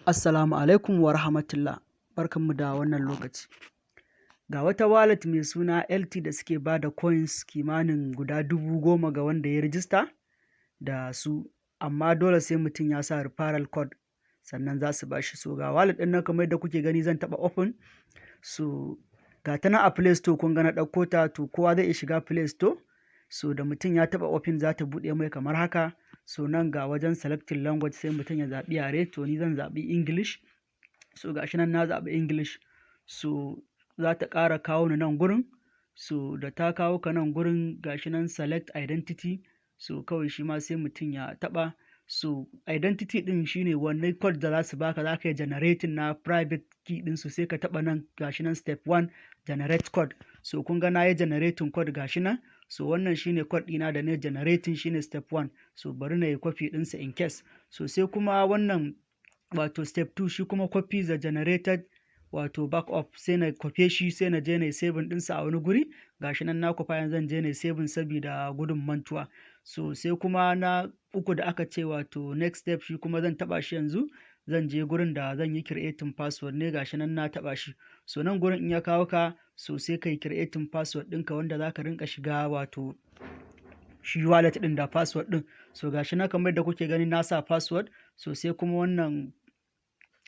Assalamu alaikum wa rahmatullah, barkanmu da wannan lokaci. Ga wata wallet mai suna LT da suke ba da coins kimanin guda 10,000 ga wanda ya rijista da su, amma dole sai mutum ya sa referral code sannan za su ba shi. So ga wallet ɗin nan kamar yadda kuke gani zan taɓa open. So ga ta nan a Play Store kun ga na ɗauko ta, to kowa zai iya shiga Play Store. So da mutum ya taɓa open za ta buɗe mai kamar haka. So nan ga wajen selecting language sai mutum ya zaɓi yare, to ni zan zaɓi English. So ga shi nan na zaɓi English. So za ta ƙara kawo ni nan gurin. So da ta kawo ka nan gurin ga shi nan select identity. So kawai shi ma sai mutum ya taɓa. So identity ɗin shine wannan code da za su baka, za ka yi generating na private key ɗinsu, sai ka taɓa nan ga shi nan step 1 generate code. So kun ga na yi generating code ga shi nan. So wannan shine code ɗina da na generating shine step 1. So bari na yi copy ɗinsa in case. So sai kuma wannan wato step 2 shi kuma copy the generated wato backup, sai na copy shi sai na je na yi saving ɗinsa a wani guri. Gashi nan na copy yanzu zan je na yi saving saboda gudun mantuwa. So sai kuma na uku da aka ce wato next step shi kuma zan taɓa shi yanzu. Zan je gurin da zan yi creating password ne, gashi nan na taɓa shi. So nan gurin in ya kawo ka, so sai ka yi creating password ɗinka wanda za ka rinka shiga wato shi wallet ɗin da password ɗin. So gashi nan kamar da kuke gani na sa password. So sai kuma wannan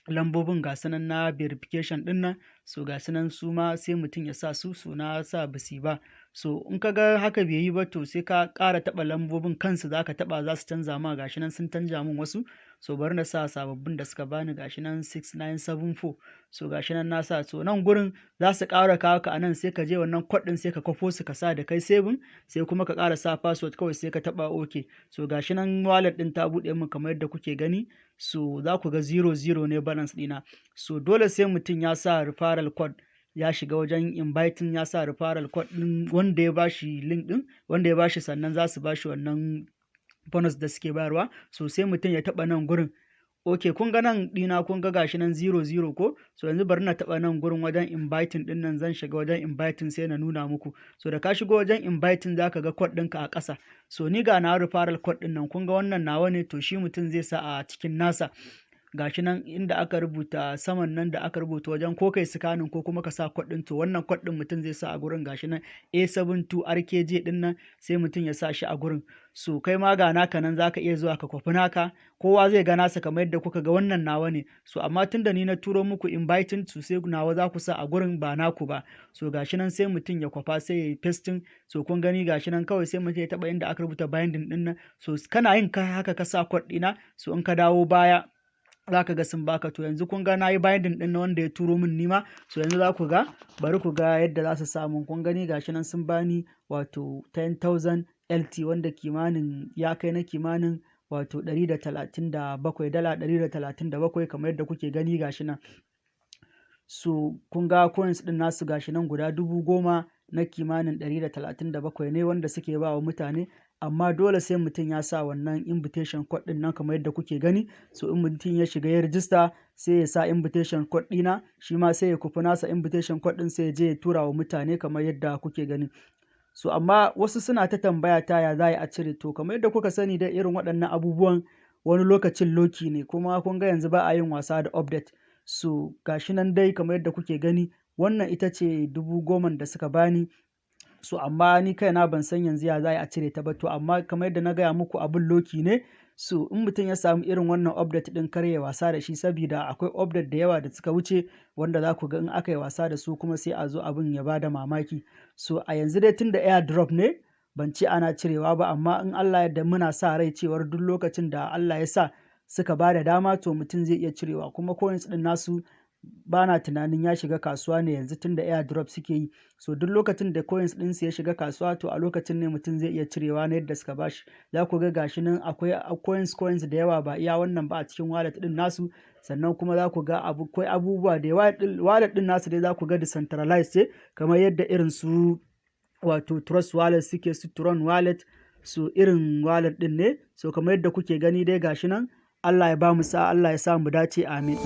lambobin ga nan na verification ɗin nan. So ga nan su ma sai mutum ya sa su, so na sa basi ba. So in ka ga haka bai yi ba, to sai ka ƙara taɓa lambobin kansu za ka taɓa, za su canza ma. Gashi nan sun canja min wasu. So bari na sa sababbin da suka bani, gashi nan 6974. So gashi nan na sa. So nan gurin za su ƙara kawo ka a nan, sai ka je wannan code ɗin sai ka kwafo su ka sa da kai saving, sai kuma ka ƙara sa password kawai sai ka taɓa OK. So gashi nan wallet ɗin ta buɗe min kamar yadda kuke gani. So za ku ga 00 ne balance ɗina. So dole sai mutum ya sa referral code, ya shiga wajen inviting ya sa referral code ɗin wanda ya bashi link ɗin, wanda ya bashi, sannan za su bashi wannan bonus da suke bayarwa. So sai mutum ya taɓa nan gurin. Ok, kun ga nan ɗina kun ga gashi nan 00 ko? So yanzu bari na taɓa nan gurin wajen inviting ɗin nan, zan shiga wajen inviting sai na nuna muku. So da ka shigo wajen inviting za ka ga code ɗinka a ƙasa. So ni ga na referral code ɗin nan, kun ga wannan nawa ne, to shi mutum zai sa a cikin nasa. Gashi nan inda aka rubuta saman nan da aka rubuta wajen ko kai scanning ko kuma ka sa code ɗin, to wannan code ɗin mutum zai sa a gurin. Gashi nan A72RKJ ɗin nan sai mutum ya sa shi a gurin. So kai ma ga naka nan za ka iya zuwa ka kwafi naka, kowa zai ga nasa kamar yadda kuka ga wannan nawa ne. So amma tunda ni na turo muku inviting, to sai nawa za ku sa a gurin ba naku ba. So gashi nan sai mutum ya kwafa sai ya yi pasting. So kun gani gashi nan kawai sai mutum ya taɓa inda aka rubuta binding ɗin nan. So kana yin haka ka sa code ɗina, so in ka dawo baya za ka ga sun baka. To yanzu kun ga na yi binding ɗin na wanda ya turo min nima. So yanzu za ku ga, bari ku ga yadda za su samu. Kun gani gashi nan sun bani wato 10,000 LT wanda kimanin ya kai na kimanin wato 137 dala 137 kamar yadda kuke gani gashi nan. So kun ga coins ɗin nasu gashi nan guda 10,000 na kimanin 137 ne wanda suke ba wa mutane. Amma dole sai mutum ya sa wannan invitation code ɗin nan kamar yadda kuke gani. So in mutum ya shiga ya rijista sai ya sa invitation code ɗina, shi ma sai ya kufi nasa invitation code ɗin sai ya je ya tura wa mutane kamar yadda kuke gani. So amma wasu suna ta tambaya ta ya za a cire. To kamar yadda kuka sani da irin waɗannan abubuwan wani lokacin loki ne, kuma kun ga yanzu ba a yin wasa da update. So gashi nan dai kamar yadda kuke gani, wannan ita ce 10,000 da suka bani. So amma ni kaina ban san yanzu ya za a cire ta ba. To amma kamar yadda na gaya muku abin loki ne. So in mutum ya samu irin wannan update ɗin kar ya wasa da shi, saboda akwai update da yawa da suka wuce wanda za ku ga in aka yi wasa da su kuma sai a zo abin ya bada mamaki. So a yanzu dai tunda airdrop ne, ban ce ana cirewa ba, amma in Allah ya yarda muna sa rai cewar duk lokacin da Allah ya sa suka bada dama to mutum zai iya cirewa. Kuma coins ɗin nasu ba na tunanin ya shiga kasuwa ne yanzu tunda airdrop suke yi. So duk lokacin da coins ɗinsu ya shiga kasuwa, to a lokacin ne mutum zai iya cirewa na yadda suka bashi. Za ku ga gashi nan akwai coins da yawa ba iya wannan ba a cikin wallet ɗin nasu. Sannan kuma za ku ga akwai abubuwa da yawa. Wallet ɗin nasu dai za ku ga decentralized ce kamar yadda irin su wato Trust wallet suke, su Tron wallet, so irin wallet ɗin ne. So kamar yadda kuke gani dai gashi nan. Allah ya ba mu sa'a, Allah ya sa mu dace, amin.